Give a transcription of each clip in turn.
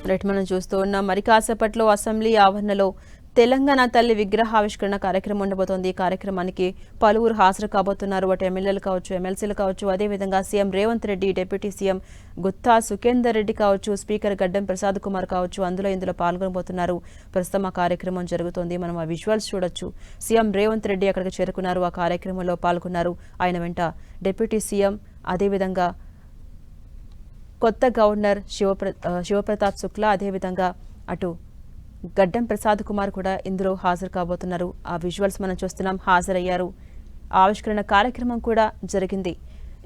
Right మనం చూస్తూ ఉన్నాం మరి కాసేపట్లో అసెంబ్లీ ఆవరణలో తెలంగాణ తల్లి విగ్రహావిష్కరణ కార్యక్రమం ఉండబోతోంది. ఈ కార్యక్రమానికి పలువురు హాజరు కాబోతున్నారు. అటు ఎమ్మెల్యేలు కావచ్చు, ఎమ్మెల్సీలు కావచ్చు, అదేవిధంగా CM Revanth Reddy, deputy CM Gutta Sukhender Reddy కావచ్చు, స్పీకర్ గడ్డం ప్రసాద్ కుమార్ కావచ్చు, ఇందులో పాల్గొనబోతున్నారు. ప్రస్తుతం ఆ కార్యక్రమం జరుగుతోంది. మనం ఆ విజువల్స్ చూడొచ్చు. సీఎం రేవంత్ రెడ్డి అక్కడికి చేరుకున్నారు, ఆ కార్యక్రమంలో పాల్గొన్నారు. ఆయన వెంట డిప్యూటీ సీఎం, అదేవిధంగా కొత్త గవర్నర్ శివప్రతాప్ శుక్లా, అదేవిధంగా అటు గడ్డం ప్రసాద్ కుమార్ కూడా ఇందులో హాజరు కాబోతున్నారు. ఆ విజువల్స్ మనం చూస్తున్నాం. హాజరయ్యారు. ఆవిష్కరణ కార్యక్రమం కూడా జరిగింది.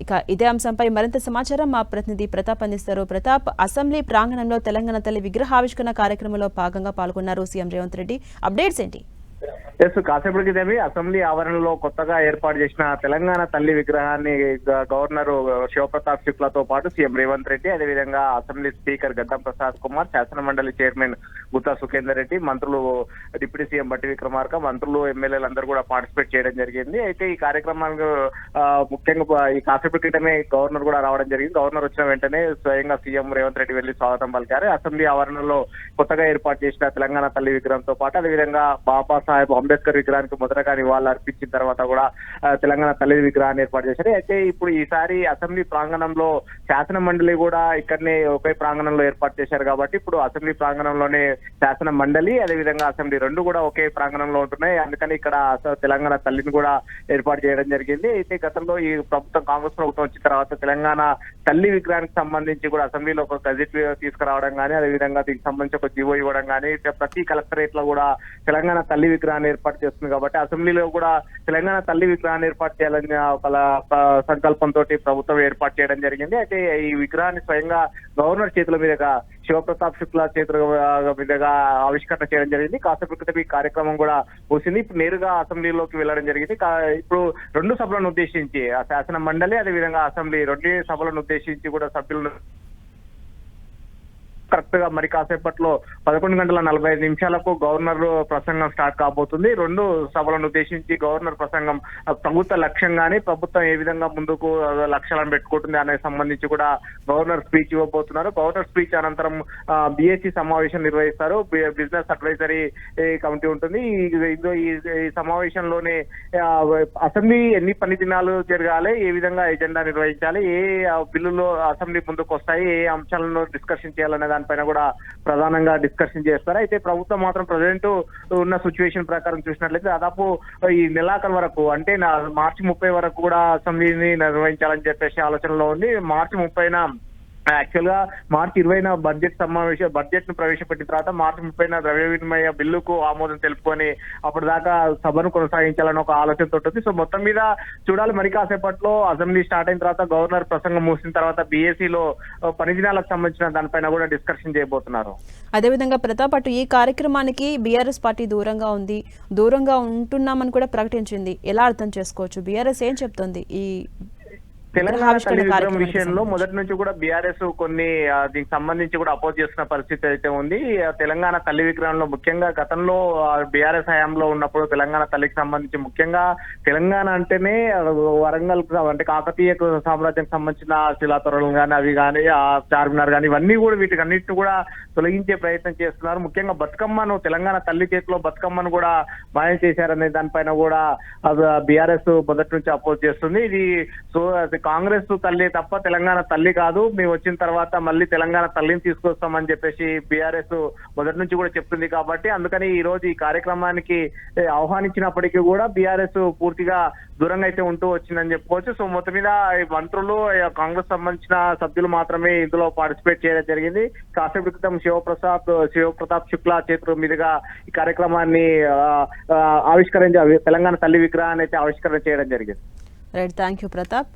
ఇక ఇదే అంశంపై మరింత సమాచారం మా ప్రతినిధి ప్రతాప్ అందిస్తారు. ప్రతాప్, అసెంబ్లీ ప్రాంగణంలో తెలంగాణ తల్లి విగ్రహావిష్కరణ కార్యక్రమంలో భాగంగా పాల్గొన్నారు సీఎం రేవంత్ రెడ్డి. అప్డేట్స్ ఏంటి? కాసేపటి క్రితమే అసెంబ్లీ ఆవరణలో కొత్తగా ఏర్పాటు చేసిన తెలంగాణ తల్లి విగ్రహాన్ని గవర్నర్ శివప్రతాప్ శుక్లాతో పాటు సీఎం రేవంత్ రెడ్డి, అదేవిధంగా అసెంబ్లీ స్పీకర్ గడ్డం ప్రసాద్ కుమార్, శాసన మండలి చైర్మన్ గుత్తా సుఖేందర్ రెడ్డి, మంత్రులు డిప్యూటీ సీఎం బట్టి విక్రమార్క, మంత్రులు, ఎమ్మెల్యేలు అందరూ కూడా పార్టిసిపేట్ చేయడం జరిగింది. అయితే ఈ కార్యక్రమానికి ముఖ్యంగా ఈ కాసేపటి క్రితమే గవర్నర్ కూడా రావడం జరిగింది. గవర్నర్ వచ్చిన వెంటనే స్వయంగా సీఎం రేవంత్ రెడ్డి వెళ్లి స్వాగతం పలికారు. అసెంబ్లీ ఆవరణలో కొత్తగా ఏర్పాటు చేసిన తెలంగాణ తల్లి విగ్రహంతో పాటు అదేవిధంగా బాబాసాహెబ్ అంబేద్కర్ విగ్రహానికి మొదటగా నివాళులు అర్పించిన తర్వాత కూడా తెలంగాణ తల్లి విగ్రహాన్ని ఏర్పాటు చేశారు. అయితే ఇప్పుడు ఈసారి అసెంబ్లీ ప్రాంగణంలో శాసన మండలి కూడా ఇక్కడనే ఒకే ప్రాంగణంలో ఏర్పాటు చేశారు కాబట్టి ఇప్పుడు అసెంబ్లీ ప్రాంగణంలోనే శాసన మండలి అదేవిధంగా అసెంబ్లీ రెండు కూడా ఒకే ప్రాంగణంలో ఉంటున్నాయి. అందుకని ఇక్కడ తెలంగాణ తల్లిని కూడా ఏర్పాటు చేయడం జరిగింది. అయితే గతంలో ఈ ప్రభుత్వం కాంగ్రెస్ ప్రభుత్వం వచ్చిన తర్వాత తెలంగాణ తల్లి విగ్రహానికి సంబంధించి కూడా అసెంబ్లీలో ఒక గజెట్ తీసుకురావడం కానీ అదేవిధంగా దీనికి సంబంధించి ఒక జీవో ఇవ్వడం కానీ ప్రతి కలెక్టరేట్ లో కూడా తెలంగాణ తల్లి విగ్రహాన్ని ఏర్పాటు చేస్తుంది. కాబట్టి అసెంబ్లీలో కూడా తెలంగాణ తల్లి విగ్రహాన్ని ఏర్పాటు చేయాలని ఒక సంకల్పంతో ప్రభుత్వం ఏర్పాటు చేయడం జరిగింది. అయితే ఈ విగ్రహాన్ని స్వయంగా గవర్నర్ చేతుల మీదుగా శివప్రతాప్ శుక్లా చేతుల మీదుగా ఆవిష్కరణ చేయడం జరిగింది. కాసేపు క్రితం ఈ కార్యక్రమం కూడా ముగిసింది. ఇప్పుడు నేరుగా అసెంబ్లీలోకి వెళ్లడం జరిగింది. ఇప్పుడు రెండు సభలను ఉద్దేశించి శాసన మండలి అదేవిధంగా అసెంబ్లీ రెండు సభలను ఉద్దేశించి కూడా సభ్యులను కరెక్ట్ గా మరి కాసేపట్లో 11:45 గవర్నర్ ప్రసంగం స్టార్ట్ కాబోతుంది. రెండు సభలను ఉద్దేశించి గవర్నర్ ప్రసంగం ప్రభుత్వ లక్ష్యం గానీ ప్రభుత్వం ఏ విధంగా ముందుకు లక్ష్యాలను పెట్టుకుంటుంది అనే సంబంధించి కూడా గవర్నర్ స్పీచ్ ఇవ్వబోతున్నారు. గవర్నర్ స్పీచ్ అనంతరం బిఎస్సి సమావేశం నిర్వహిస్తారు. బిజినెస్ అడ్వైజరీ కమిటీ ఉంటుంది. ఈ సమావేశంలోనే అసెంబ్లీ ఎన్ని పని దినాలు జరగాలి, ఏ విధంగా ఎజెండా నిర్వహించాలి, ఏ బిల్లులు అసెంబ్లీ ముందుకు వస్తాయి, ఏ అంశాలను డిస్కషన్ చేయాలనే దానిపైన కూడా ప్రధానంగా డిస్కషన్ చేస్తారు. అయితే ప్రభుత్వం మాత్రం ప్రజెంట్ ఉన్న సిచ్యువేషన్ ప్రకారం చూసినట్లయితే దాదాపు ఈ నెలాఖరు వరకు అంటే మార్చి 30 వరకు కూడా అసెంబ్లీని నిర్వహించాలని చెప్పేసి ఆలోచనలో ఉంది. మార్చి 30న యాక్చువల్ గా మార్చి 20న బడ్జెట్ ను ప్రవేశపెట్టిన తర్వాత మార్చి 30న ద్రవ్య వినిమయ బిల్లుకు ఆమోదం తెలుపుకొని అప్పుడు దాకా సభను కొనసాగించాలని ఒక ఆలోచనతో ఉంటుంది. సో మొత్తం మీద చూడాలి. మరి కాసేపట్లో అసెంబ్లీ స్టార్ట్ అయిన తర్వాత గవర్నర్ ప్రసంగం ముగిసిన తర్వాత బీఏసీలో పని దినాలకు సంబంధించిన దానిపైన కూడా డిస్కషన్ చేయబోతున్నారు. అదేవిధంగా ప్రతాప్, అటు ఈ కార్యక్రమానికి బీఆర్ఎస్ పార్టీ దూరంగా ఉంటున్నామని కూడా ప్రకటించింది. ఎలా అర్థం చేసుకోవచ్చు? బీఆర్ఎస్ ఏం చెప్తోంది ఈ తెలంగాణ తల్లి విగ్రహం విషయంలో మొదటి నుంచి కూడా బీఆర్ఎస్ కొన్ని దీనికి సంబంధించి కూడా అపోజ్ చేస్తున్న పరిస్థితి అయితే ఉంది. తెలంగాణ తల్లి విగ్రహంలో ముఖ్యంగా గతంలో బీఆర్ఎస్ హయాంలో ఉన్నప్పుడు తెలంగాణ తల్లికి సంబంధించి ముఖ్యంగా తెలంగాణ అంటేనే వరంగల్ అంటే కాకతీయ సామ్రాజ్యానికి సంబంధించిన శిలాతోరణలు కానీ అవి కానీ చార్మినార్ కానీ ఇవన్నీ కూడా వీటికి అన్నిటిని కూడా తొలగించే ప్రయత్నం చేస్తున్నారు. ముఖ్యంగా బతుకమ్మను తెలంగాణ తల్లి చేతిలో బతుకమ్మను కూడా మాయం చేశారనే దానిపైన కూడా బీఆర్ఎస్ మొదటి నుంచి అపోజ్ చేస్తుంది. ఇది కాంగ్రెస్ తల్లి తప్ప తెలంగాణ తల్లి కాదు, మేము వచ్చిన తర్వాత మళ్ళీ తెలంగాణ తల్లిని తీసుకొస్తామని చెప్పేసి బీఆర్ఎస్ మొదటి నుంచి కూడా చెప్తుంది. కాబట్టి అందుకని ఈ రోజు ఈ కార్యక్రమానికి ఆహ్వానించినప్పటికీ కూడా బీఆర్ఎస్ పూర్తిగా దూరంగా అయితే ఉంటూ వచ్చిందని చెప్పుకోవచ్చు. సో మొత్తం మీద మంత్రులు కాంగ్రెస్ సంబంధించిన సభ్యులు మాత్రమే ఇందులో పార్టిసిపేట్ చేయడం జరిగింది. కాసేపు క్రితం శివప్రతాప్ శుక్లా చేతుల మీదుగా ఈ కార్యక్రమాన్ని తెలంగాణ తల్లి విగ్రహాన్ని అయితే ఆవిష్కరణ చేయడం జరిగింది. Right, thank you Pratap.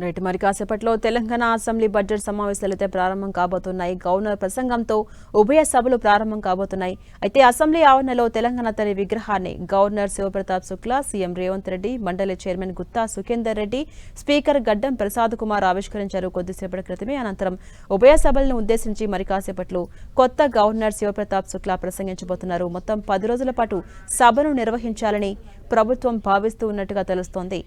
Right, మరి కాసేపట్లో తెలంగాణ అసెంబ్లీ బడ్జెట్ సమావేశాలు అయితే ప్రారంభం కాబోతున్నాయి. గవర్నర్ ప్రసంగంతో ఉభయ సభలు ప్రారంభం కాబోతున్నాయి. అయితే అసెంబ్లీ ఆవరణలో తెలంగాణ తల్లి విగ్రహాన్ని గవర్నర్ శివప్రతాప్ శుక్లా, సీఎం రేవంత్ రెడ్డి, మండలి చైర్మన్ గుత్తా సుఖేందర్ రెడ్డి, స్పీకర్ గడ్డం ప్రసాద్ కుమార్ ఆవిష్కరించారు కొద్దిసేపటి క్రితమే. అనంతరం ఉభయ సభలను ఉద్దేశించి మరి కాసేపట్లో కొత్త గవర్నర్ శివప్రతాప్ శుక్లా ప్రసంగించబోతున్నారు. మొత్తం 10 రోజుల పాటు సభను నిర్వహించాలని ప్రభుత్వం భావిస్తూ ఉన్నట్టుగా తెలుస్తోంది.